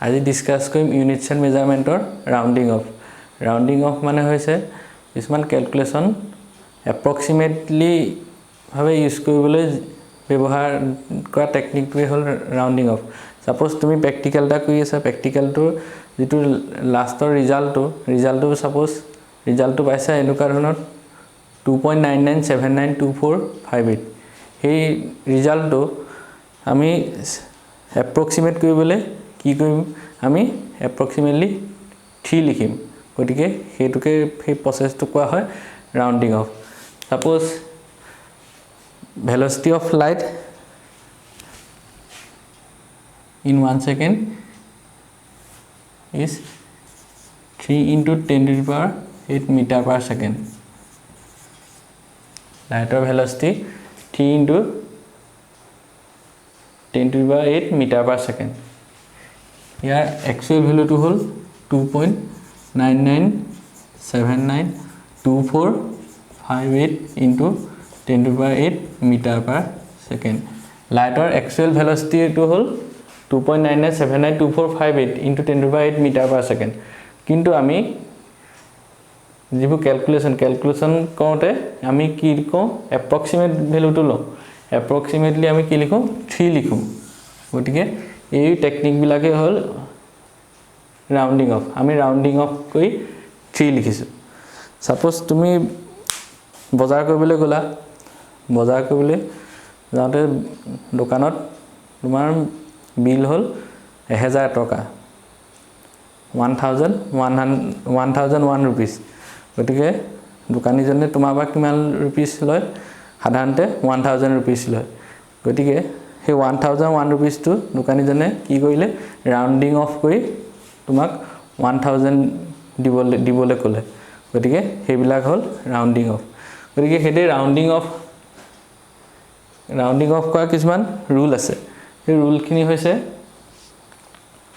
আজি ডিসকাস কৰিম units and মেজাৰমেণ্টৰ rounding of মানে হৈছে কিছুমান ক্যালকুলেশন এপ্ৰক্সিমেটলি ভাবে ইউজ কৰিবলৈ ব্যৱহাৰ কৰা টেকনিকটোৱে হ'ল ৰাউণ্ডিং অফ সাপোজ তুমি প্ৰ্যাকটিক্যাল এটা কৰি আছা প্ৰ্যাকটিক্যালটো যেটো লাষ্টৰ ৰিজাল্টটো সাপোজ ৰিজাল্টটো পাইছা এনেকুৱা ধৰণৰ 2.99792458 সেই ৰিজাল্টটো আমি এপ্ৰক্সিমেট কৰিবলৈ কি কৰিম আমি এপ্ৰক্সিমেটলি 3 লিখিম গতিকে হেতুকে সেই প্ৰসেসটো কোৱা হয় rounding off suppose velocity of light in 1 second is 3 into 10 to the power 8 meter per second. Light velocity 3 into 10 to the power 8 meter per second. Here actual value to hold 2.99792458 into 10 to the power 8 meter per second. Light actual velocity to hold 2.99792458 into 10 to the power 8 meter per second. কিন্তু আমি যিবু calculation কৰোতে আমি কি লিখো approximate ভ্যালুটো ল approximately আমি কি লিখো 3 লিখো গতিকে এই টেকনিক বিলাকে হল ৰাউণ্ডিং অফ আমি ৰাউণ্ডিং অফ কৰি 3 লিখিছো সাপোজ তুমি বজাৰ কৰিবলৈ গলা বজাৰ কৰিবলৈ যাওঁতে দোকানত তোমাৰ বিল হল 1000 টকা 1001 rupees গতিকে দোকানীজনে তোমাৰ পৰা কিমান rupees লয় সাধাৰণতে 1000 rupees লয় গতিকে সেই 1001 rupees টো দোকানীজনে কি কৰিলে ৰাউণ্ডিং অফ কৰি তোমাক 1000 দিবলৈ ক'লে গতিকে হেবিলাক হল ৰাউণ্ডিং অফ গতিকে হেতে ৰাউণ্ডিং অফ কৰা কিছুমান ৰুল আছে এই ৰুলখিনি হৈছে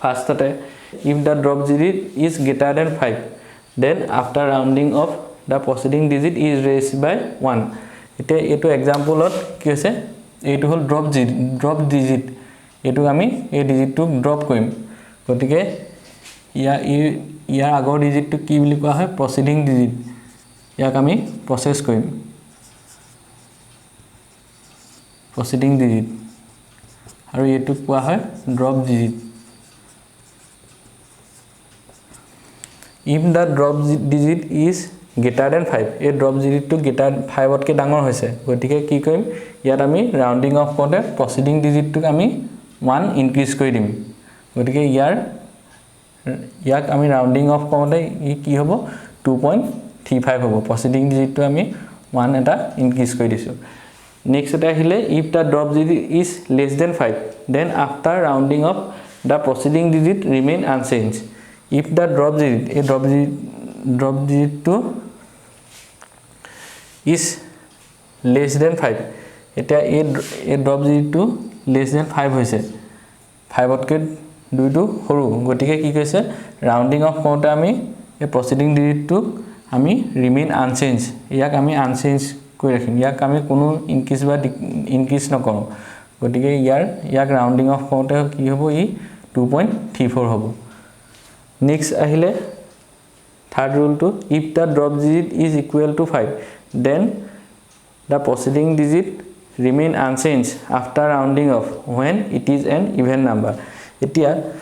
ফাৰ্ষ্টতে if the drop digit is greater than 5 then after rounding off the preceding digit is raised by 1 এতে এটো এক্সাম্পলত কি হৈছে এটো হল ড্ৰপ ডিজিট এটো আমি এই ডিজিটটো ড্ৰপ কৰিম গতিকে ইয়াৰ আগৰ ডিজিটটো কি বুলি কোৱা হয় প্ৰসিডিং ডিজিট ইয়াক আমি প্ৰসেস কৰিম প্ৰসিডিং ডিজিট আৰু এটো কোৱা হয় drop digit if the drop digit is greater than 5 এই drop digit to greater 5 কে ডাঙৰ হৈছে গতিকে কি কৰিম ইয়াত আমি ৰাউণ্ডিং অফ কৰোতে প্ৰসিডিং ডিজিট টো আমি 1 ইনক্ৰিজ কৰি দিম গতিকে ইয়াক আমি ৰাউণ্ডিং অফ কৰোতে ই কি হ'ব 2.35 হ'ব প্ৰসিডিং ডিজিট টো আমি 1 এটা ইনক্ৰিজ কৰি দিছো নেক্সট এটা আহিলে if the drop digit is less than 5 then after rounding off the preceding digit remain unchanged if the drop digit to is less than 5 এটা এই drop digit to less than 5 হৈছে 5 তকৈ 2 টো সৰু গতিকে কি কৈছে ৰাউণ্ডিং অফ কৰোতে আমি এই প্ৰসিডিং ডিজিট টো আমি ৰিমেইন আনচেঞ্জ ইয়াক আমি আনচেঞ্জ কৰি ৰাখিম ইয়াক আমি কোনো ইনক্ৰিজ নকৰো গতিকে ইয়াক ৰাউণ্ডিং অফ কৰোতে কি হ'ব ই 2.34 হ'ব next ahile third rule to if the drop digit is equal to 5 then the preceding digit remain unchanged after rounding off when it is an even number etia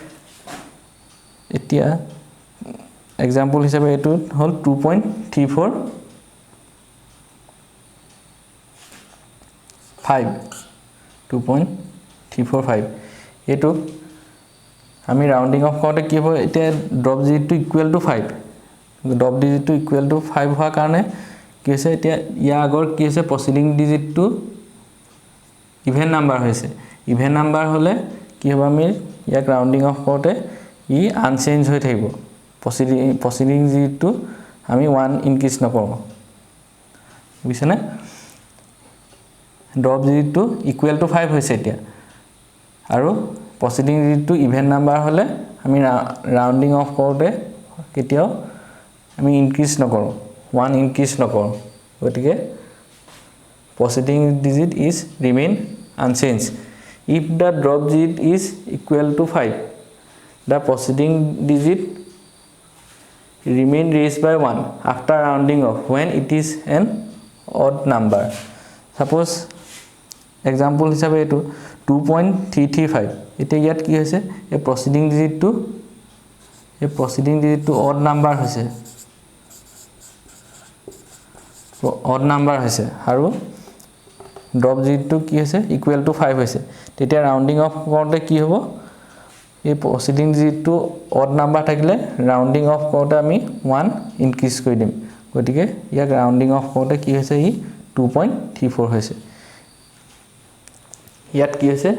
example hisabe etu hol 2.34 2.345 etu আমি rounding off করতে কি হবে এটা drop digit to equal to 5 drop digit to equal to 5 হোৱাৰ কাৰণে কি হৈছে এটা ইয়া আগৰ কি হৈছে প্ৰসিডিং ডিজিট টু ইভেন নাম্বাৰ হৈছে ইভেন নাম্বাৰ হলে কি হ'ব আমি ইয়াক ৰাউন্ডিং অফ কৰতে ই আনচেঞ্জ হৈ থাকিব প্ৰসিডিং ডিজিট টু আমি 1 ইনক্ৰিজ নকৰো বুজিছনে drop digit to equal to 5 হৈছে এতিয়া আৰু proceeding digit to even number হলে আমি rounding off কৰোতে কেতিয়াও আমি ইনক্ৰিজ নকৰো 1 ইনক্ৰিজ নকৰো গতিকে proceeding digit is remain unchanged if the drop digit is equal to 5 the preceding digit remain raised by 1 after rounding off when it is an odd number. Suppose example হিসাবে এটো 2.335 এটা ইয়াত কি হৈছে এই preceding digit to odd number হৈছে আৰু drop digit to কি হৈছে equal to 5 হৈছে তেতিয়া rounding off কৰোঁতে কি হ'ব এই preceding digit to odd number থাকিলে rounding off কৰোঁতে আমি 1 increase কৰি দিম গতিকে ইয়াক rounding off কৰোঁতে কি হৈছে ই 2.34 হৈছে ইয়াত কি হৈছে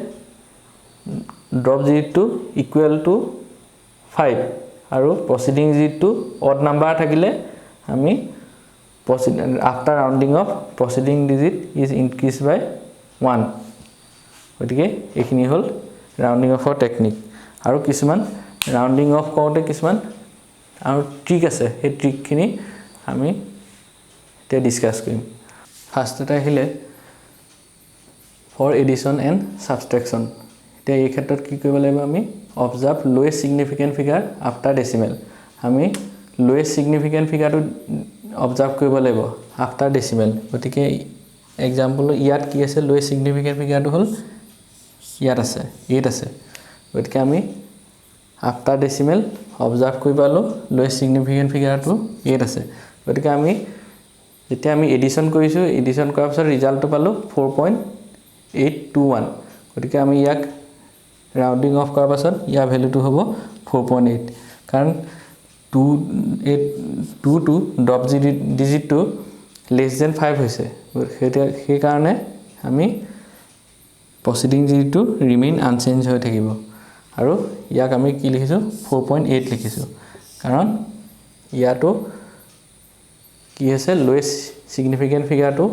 drop digit to equal to 5 আৰু preceding digit to odd number থাকিলে আমি after rounding off preceding digit is increased by 1 গতিকে এইখিনি হল rounding off technique আৰু কিছুমান rounding off কৰোঁতে কিছুমান আৰু ট্ৰিক আছে এই ট্ৰিকখিনি আমি এতিয়া ডিসকাস কৰিম ফাৰ্স্ট এটা আহিলে for addition and subtraction এতিয়া এই ক্ষেত্ৰত কি কৰিব লাগিব আমি observe lowest significant figure after decimal আমি lowest significant figure to observe কৰিব লাগিব after decimal গতিকে example ইয়াত কি আছে lowest significant figure to হল ইয়াত আছে 8 আছে গতিকে আমি after decimal observe কৰিব পালো lowest significant figure to 8 আছে গতিকে আমি যেতিয়া আমি এডিশন কৰিছো এডিশন কৰাৰ পিছত ৰিজাল্টটো পালো 4.821 গতিকে আমি ইয়াক ৰাউন্ডিং অফ কৰাৰ পিছত ইয়াৰ ভ্যালুটো হ'ব 4.8 কাৰণ 2 to drop digit to less than 5 হৈছে সেই কাৰণে আমি preceding digit to remain unchanged হৈ থাকিব আৰু ইয়াক আমি কি লিখিছো 4.8 লিখিছো কাৰণ ইয়াটো কি আছে lowest significant figure to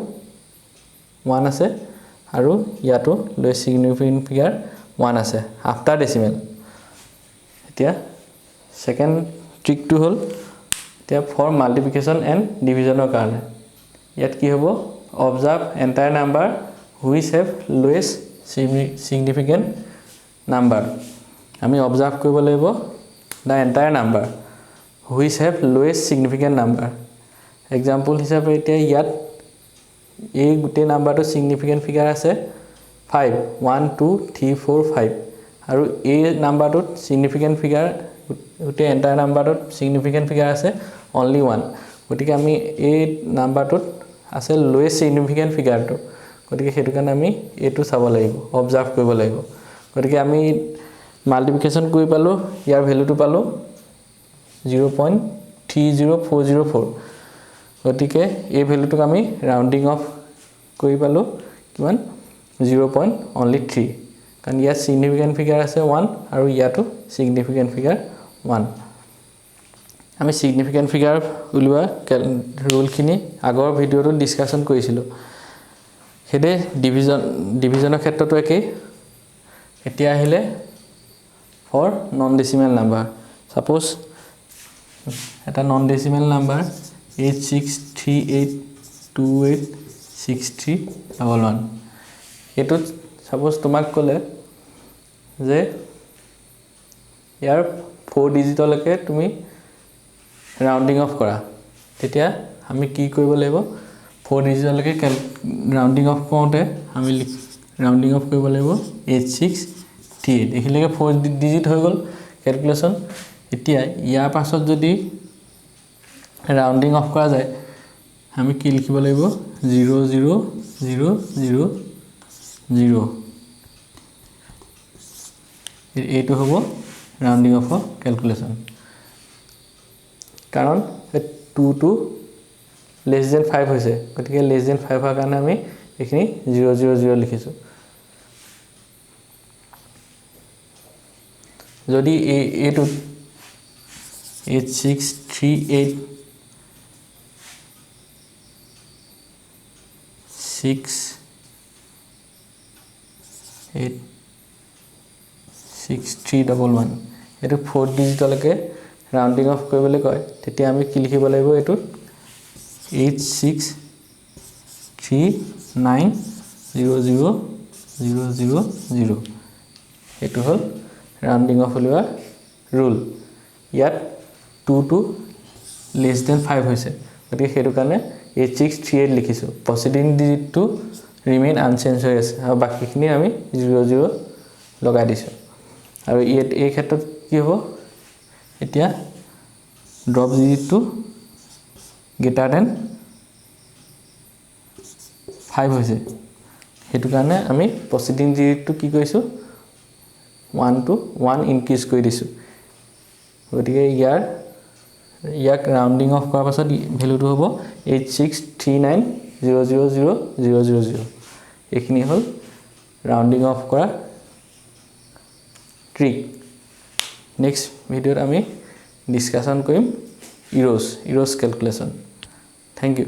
1 আছে আৰু ইয়াটো lowest significant figure 1 আছে after decimal এতিয়া সেকেন্ড ট্ৰিক টু হল এতিয়া for multiplication and division ৰ কাৰণে ইয়াত কি হ'ব observe entire number which have lowest significant number আমি observe কৰিব লাগিব the entire number which have lowest significant number example হিচাপে এতিয়া ইয়াত এই গোটেই নাম্বাৰটো significant figure আছে 5 1 2 3 4 5 আৰু এই নাম্বাৰটোত significant figure গোটেই entire নাম্বাৰটোত significant figure আছে only 1 গতিকে আমি এই নাম্বাৰটোত আছে lowest significant figureটো গতিকে হেতু কাৰণে আমি এটো চাব লাগিব observe কৰিব লাগিব গতিকে আমি মাল্টিপ্লিকেশন কৰি পালো ইয়াৰ ভ্যালুটো পালো 0.30404 গতিকে এই ভ্যালুটোক আমি ৰাউন্ডিং অফ কৰি পালো কিমান 0.3 কাৰণ ইয়াত significant figure আছে 1 আৰু ইয়াটো significant figure 1 আমি significant figure উলিওৱা ৰুল খিনি আগৰ ভিডিওটো ডিসকাশন কৰিছিলো হেডে ডিভিজনৰ ক্ষেত্ৰটো একে এতিয়া আহিলে for non decimal number suppose এটা non decimal number 8638286311 এটো suppose তোমাক কলে যে ইয়াৰ 4 ডিজিটলৈকে তুমি ৰাউন্ডিং অফ কৰা তেতিয়া আমি কি কৰিব লাগিব 4 ডিজিটলৈকে ৰাউন্ডিং অফ কৰোঁতে আমি ৰাউন্ডিং অফ কৰিব লাগিব 8638 এখিলৈকে 4 ডিজিট হৈ গল ক্যালকুলেশন এতিয়া ইয়াৰ পাছত যদি ৰাউন্ডিং অফ কৰা যায় আমি কি লিখিব লাগিব 00000 এইটো হ'ব ৰাউন্ডিং অফ ক্যালকুলেশন কাৰণ 2 to less than 5 হৈছে গতিকে less than 5 হোৱাৰ কাৰণে আমি এখিনি 000 লিখিছো যদি এইটো 8638 6311 এটো 4 ডিজিটলৈকে ৰাউন্ডিং অফ কৰিবলৈ কয় তেতিয়া আমি কি লিখিব লাগিব এটো 86390000 এটো হল ৰাউন্ডিং অফ উলিওৱা ৰুল ইয়াত 2 to less than 5 হৈছে গতিকে সেইটো কাৰণে 8638 লিখিছো প্ৰসিডিং ডিজিটটো ৰিমেইন আনচেঞ্জ হৈ আছে আৰু বাকিখিনি আমি 00 লগাই দিছো আৰু এই ক্ষেত্ৰত কি হ'ব এতিয়া ড্ৰপ ডিজিটটো গ্ৰেটাৰ দেন 5 হৈছে সেইটো কাৰণে আমি প্ৰসিডিং ডিজিটটো কি কৰিছো 1 to 1 ইনক্ৰিজ কৰি দিছো গতিকে ইয়াক ৰাউন্ডিং অফ কৰাৰ পাছত ভ্যালুটো হ'ব 8639000000 এইখিনি হ'ল ৰাউন্ডিং অফ কৰা ট্ৰিক নেক্সট ভিডিঅ'ত আমি ডিসকাশন কৰিম ইৰ'জ ক্যালকুলেশন থ্যাংক ইউ